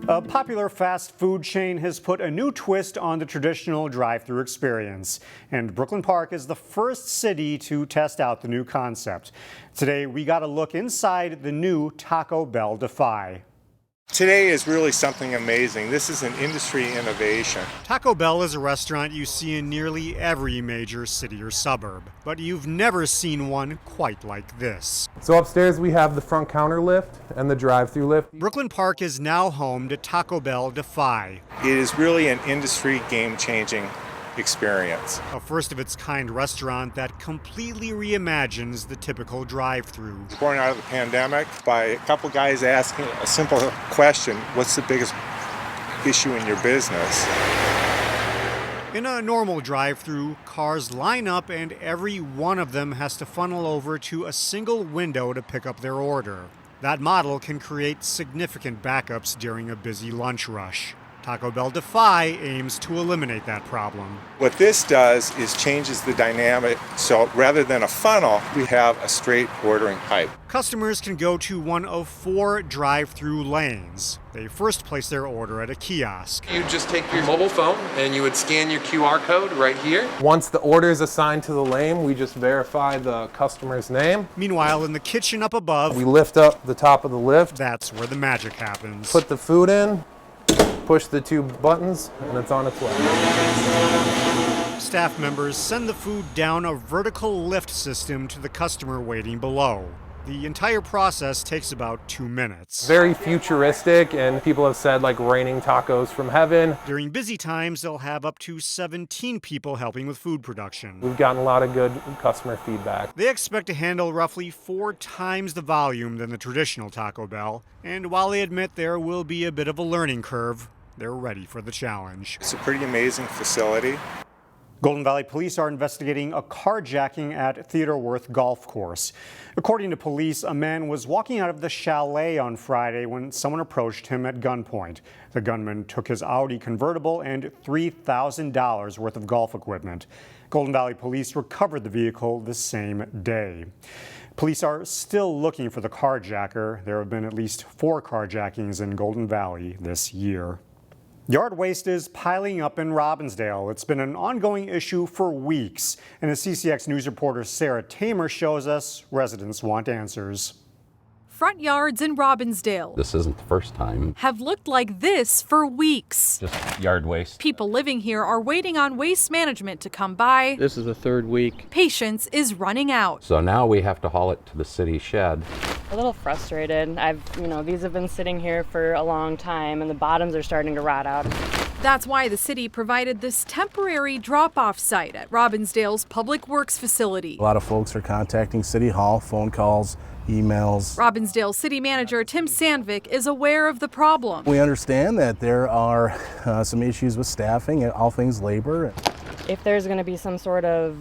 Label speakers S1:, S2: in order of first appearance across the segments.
S1: A popular fast food chain has put a new twist on the traditional drive-thru experience, and Brooklyn Park is the first city to test out the new concept. Today, we got a look inside the new Taco Bell Defy.
S2: Today is really something amazing. This is an industry innovation.
S1: Taco Bell is a restaurant you see in nearly every major city or suburb, but you've never seen one quite like this.
S3: So upstairs we have the front counter lift and the drive-through lift.
S1: Brooklyn Park is now home to Taco Bell Defy.
S2: It is really an industry game-changing experience.
S1: A first-of-its-kind restaurant that completely reimagines the typical drive-thru.
S2: Born out of the pandemic by a couple guys asking a simple question: what's the biggest issue in your business?
S1: In a normal drive-thru, cars line up and every one of them has to funnel over to a single window to pick up their order. That model can create significant backups during a busy lunch rush. Taco Bell Defy aims to eliminate that problem.
S2: What this does is changes the dynamic, so rather than a funnel, we have a straight ordering pipe.
S1: Customers can go to one of 4 drive-through lanes. They first place their order at a kiosk.
S4: You just take your mobile phone and you would scan your QR code right here.
S3: Once the order is assigned to the lane, we just verify the customer's name.
S1: Meanwhile, in the kitchen up above,
S3: We lift up the top of the lift,
S1: that's where the magic happens.
S3: put the food in, push the 2 buttons, and it's on its way.
S1: Staff members send the food down a vertical lift system to the customer waiting below. The entire process takes about 2 minutes.
S3: Very futuristic, and people have said like raining tacos from heaven.
S1: During busy times, they'll have up to 17 people helping with food production.
S3: We've gotten a lot of good customer feedback.
S1: They expect to handle roughly 4 times the volume than the traditional Taco Bell, and while they admit there will be a bit of a learning curve, they're ready for the challenge.
S2: It's a pretty amazing facility.
S1: Golden Valley Police are investigating a carjacking at Theodore Wirth Golf Course. According to police, a man was walking out of the chalet on Friday when someone approached him at gunpoint. The gunman took his Audi convertible and $3,000 worth of golf equipment. Golden Valley Police recovered the vehicle the same day. Police are still looking for the carjacker. There have been at least 4 carjackings in Golden Valley this year. Yard waste is piling up in Robbinsdale. It's been an ongoing issue for weeks, and as CCX News reporter Sarah Tamer shows us, residents want answers.
S5: Front yards in Robbinsdale.
S6: This isn't the first time.
S5: Have looked like this for weeks.
S6: Just yard waste.
S5: People living here are waiting on waste management to come by.
S7: This is the 3rd week.
S5: Patience is running out.
S6: So now we have to haul it to the city shed.
S8: A little frustrated. These have been sitting here for a long time and the bottoms are starting to rot out.
S5: That's why the city provided this temporary drop-off site at Robbinsdale's Public Works facility.
S9: A lot of folks are contacting City Hall, phone calls, emails.
S5: Robbinsdale City Manager Tim Sandvik is aware of the problem.
S9: We understand that there are some issues with staffing and all things labor.
S8: If there's going to be some sort of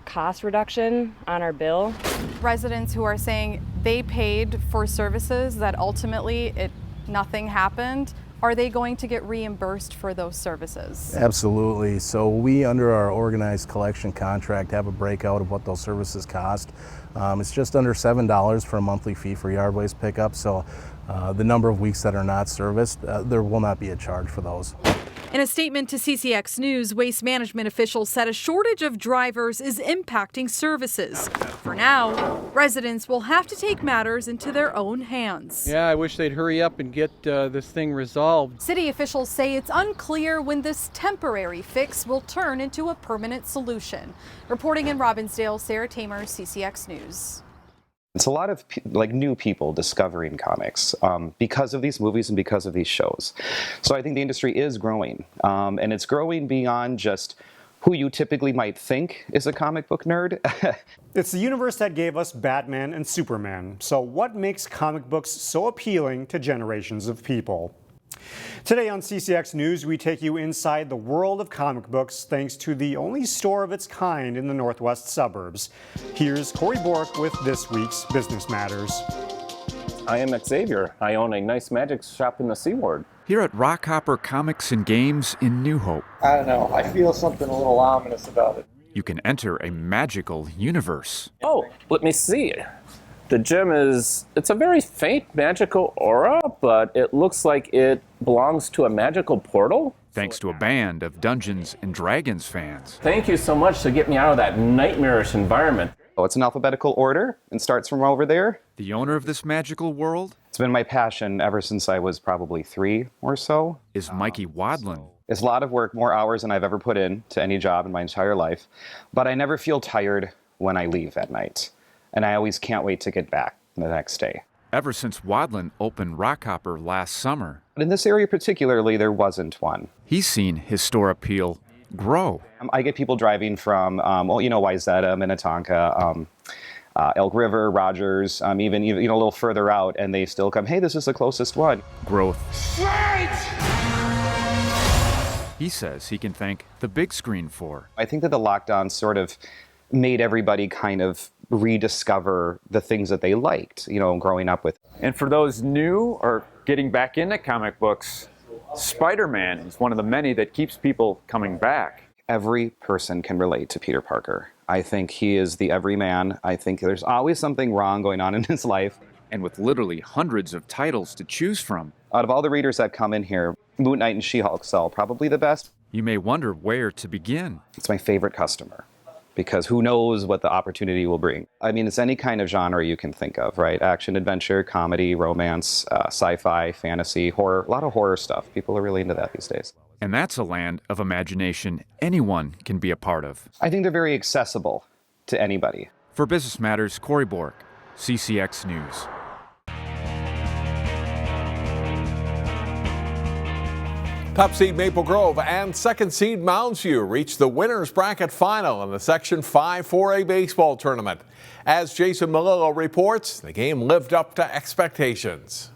S8: cost reduction on our bill.
S10: Residents who are saying they paid for services that ultimately nothing happened, are they going to get reimbursed for those services?
S9: Absolutely. So we, under our organized collection contract, have a breakout of what those services cost. It's just under $7 for a monthly fee for yard waste pickup. So the number of weeks that are not serviced, there will not be a charge for those.
S5: In a statement to CCX News, waste management officials said a shortage of drivers is impacting services. For now, residents will have to take matters into their own hands.
S7: Yeah, I wish they'd hurry up and get this thing resolved.
S10: City officials say it's unclear when this temporary fix will turn into a permanent solution. Reporting in Robbinsdale, Sarah Tamer, CCX News.
S11: It's a lot of new people discovering comics because of these movies and because of these shows. So I think the industry is growing, and it's growing beyond just who you typically might think is a comic book nerd.
S1: It's the universe that gave us Batman and Superman. So what makes comic books so appealing to generations of people? Today on CCX News, we take you inside the world of comic books thanks to the only store of its kind in the northwest suburbs. Here's Corey Bork with this week's Business Matters.
S12: I am Xavier. I own a nice magic shop in the Seaward.
S13: Here at ROCKHOPPER Comics and Games in New Hope.
S14: I don't know. I feel something a little ominous about it.
S13: You can enter a magical universe.
S12: Oh, let me see. The gem it's a very faint magical aura, but it looks like it belongs to a magical portal?
S13: Thanks to a band of Dungeons and Dragons fans.
S12: Thank you so much to get me out of that nightmarish environment.
S11: Oh, it's in alphabetical order and starts from over there.
S13: The owner of this magical world?
S11: It's been my passion ever since I was probably 3 or so.
S13: Is MIKEY WADLUND.
S11: It's a lot of work, more hours than I've ever put in to any job in my entire life. But I never feel tired when I leave at night. And I always can't wait to get back the next day.
S13: Ever since WADLUND opened ROCKHOPPER last summer.
S11: But in this area particularly, there wasn't one.
S13: He's seen his store appeal grow.
S11: I get people driving from, Wyzetta, Minnetonka, Elk River, Rogers, even a little further out, and they still come, hey, this is the closest one.
S13: Growth. He says he can thank the big screen for.
S11: I think that the lockdown sort of made everybody kind of rediscover the things that they liked, growing up with.
S15: And for those new or getting back into comic books, Spider-Man is one of the many that keeps people coming back.
S11: Every person can relate to Peter Parker. I think he is the everyman. I think there's always something wrong going on in his life.
S13: And with literally hundreds of titles to choose from.
S11: Out of all the readers that come in here, Moon Knight and She-Hulk sell probably the best.
S13: You may wonder where to begin.
S11: It's my favorite customer, because who knows what the opportunity will bring. I mean, it's any kind of genre you can think of, right? Action, adventure, comedy, romance, sci-fi, fantasy, horror, a lot of horror stuff. People are really into that these days.
S13: And that's a land of imagination anyone can be a part of.
S11: I think they're very accessible to anybody.
S13: For Business Matters, Corey Bork, CCX News.
S16: Top seed Maple Grove and second seed Mounds reached the winner's bracket final in the Section 5 4A baseball tournament. As Jason Malillo reports, the game lived up to expectations.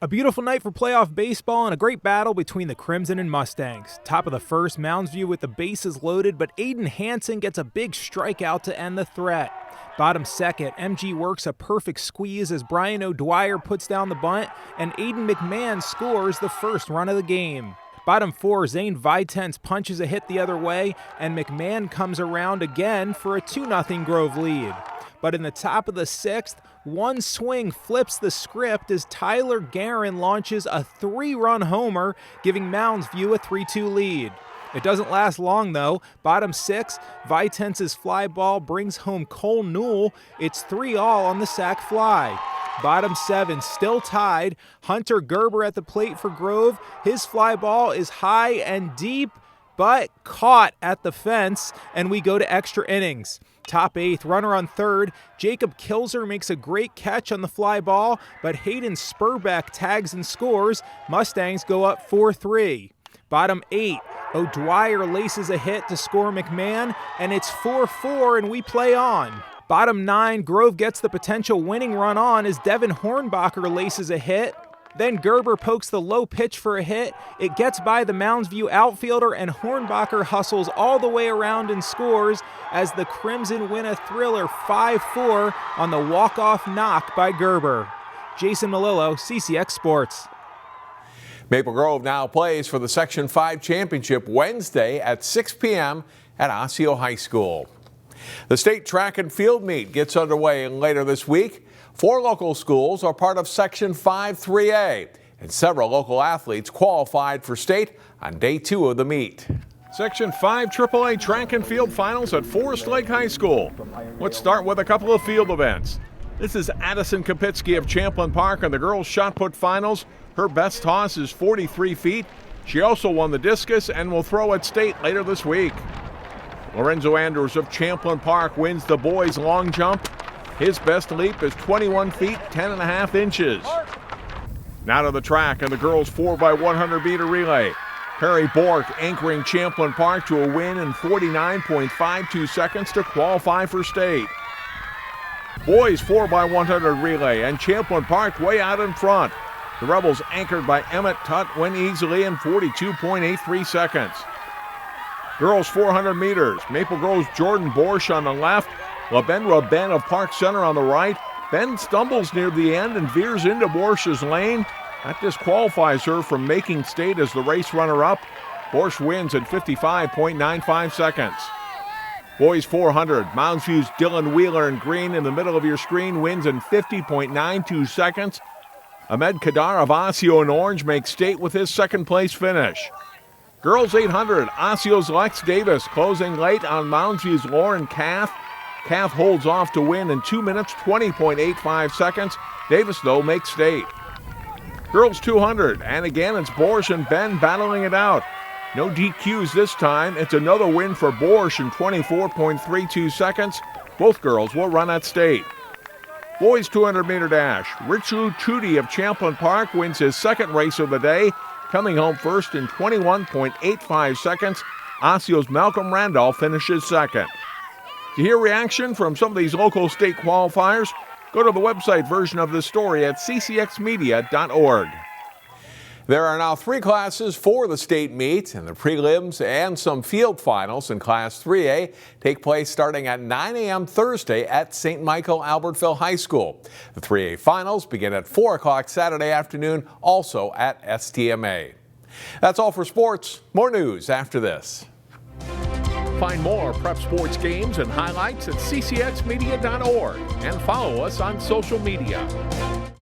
S17: A beautiful night for playoff baseball and a great battle between the Crimson and Mustangs. Top of the first, Mounds with the bases loaded, but Aiden Hansen gets a big strikeout to end the threat. Bottom second, MG works a perfect squeeze as Brian O'Dwyer puts down the bunt, and Aiden McMahon scores the first run of the game. Bottom four, Zane Vitens punches a hit the other way, and McMahon comes around again for a 2-0 Grove lead. But in the top of the sixth, one swing flips the script as Tyler Guerin launches a 3-run homer, giving Mounds a 3-2 lead. It doesn't last long, though. Bottom six, Vitens' fly ball brings home Cole Newell. It's 3-all on the sac fly. Bottom seven, still tied. Hunter Gerber at the plate for Grove. His fly ball is high and deep, but caught at the fence, and we go to extra innings. Top eighth, runner on third. Jacob Kilzer makes a great catch on the fly ball, but Hayden Spurbeck tags and scores. Mustangs go up 4-3. Bottom eight, O'Dwyer laces a hit to score McMahon, and it's 4-4, and we play on. Bottom nine, Grove gets the potential winning run on as Devin Hornbacher laces a hit. Then Gerber pokes the low pitch for a hit. It gets by the Mounds outfielder, and Hornbacher hustles all the way around and scores as the Crimson win a thriller 5-4 on the walk-off knock by Gerber. Jason Malillo, CCX Sports.
S16: Maple Grove now plays for the Section 5 championship Wednesday at 6 p.m. at Osseo High School. The state track and field meet gets underway later this week. 4 local schools are part of Section 5 3A, and several local athletes qualified for state on day 2 of the meet.
S18: Section 5 AAA track and field finals at Forest Lake High School. Let's start with a couple of field events. This is Addison Kapitsky of Champlin Park in the girls' shot put finals. Her best toss is 43 feet. She also won the discus and will throw at state later this week. Lorenzo Andrews of Champlin Park wins the boys' long jump. His best leap is 21 feet, 10.5 inches. Now to the track and the girls' 4x100 meter relay. Perry Bork anchoring Champlin Park to a win in 49.52 seconds to qualify for state. Boys 4x100 relay and Champlin Park way out in front. The Rebels anchored by Emmett Tutt win easily in 42.83 seconds. Girls 400 meters. Maple Grove's Jordan Borsch on the left. LaBendra Ben of Park Center on the right. Ben stumbles near the end and veers into Borsch's lane. That disqualifies her from making state as the race runner-up. Borsch wins in 55.95 seconds. Boys 400. Mounds View's Dylan Wheeler in green in the middle of your screen wins in 50.92 seconds. Ahmed Kadar of Osseo in orange makes state with his second place finish. Girls 800, Osseo's Lex Davis closing late on Mounds View's Lauren Kath. Kath holds off to win in 2 minutes 20.85 seconds. Davis, though, makes state. Girls 200, and again it's Borsch and Ben battling it out. No DQs this time. It's another win for Borsch in 24.32 seconds. Both girls will run at state. Boys 200-meter dash. Richard Chudy of Champlin Park wins his second race of the day, coming home first in 21.85 seconds. Osseo's Malcolm Randolph finishes second. To hear reaction from some of these local state qualifiers, go to the website version of this story at ccxmedia.org.
S16: There are now 3 classes for the state meet, and the prelims and some field finals in Class 3A take place starting at 9 a.m. Thursday at St. Michael Albertville High School. The 3A finals begin at 4 o'clock Saturday afternoon, also at STMA. That's all for sports. More news after this.
S18: Find more prep sports games and highlights at ccxmedia.org and follow us on social media.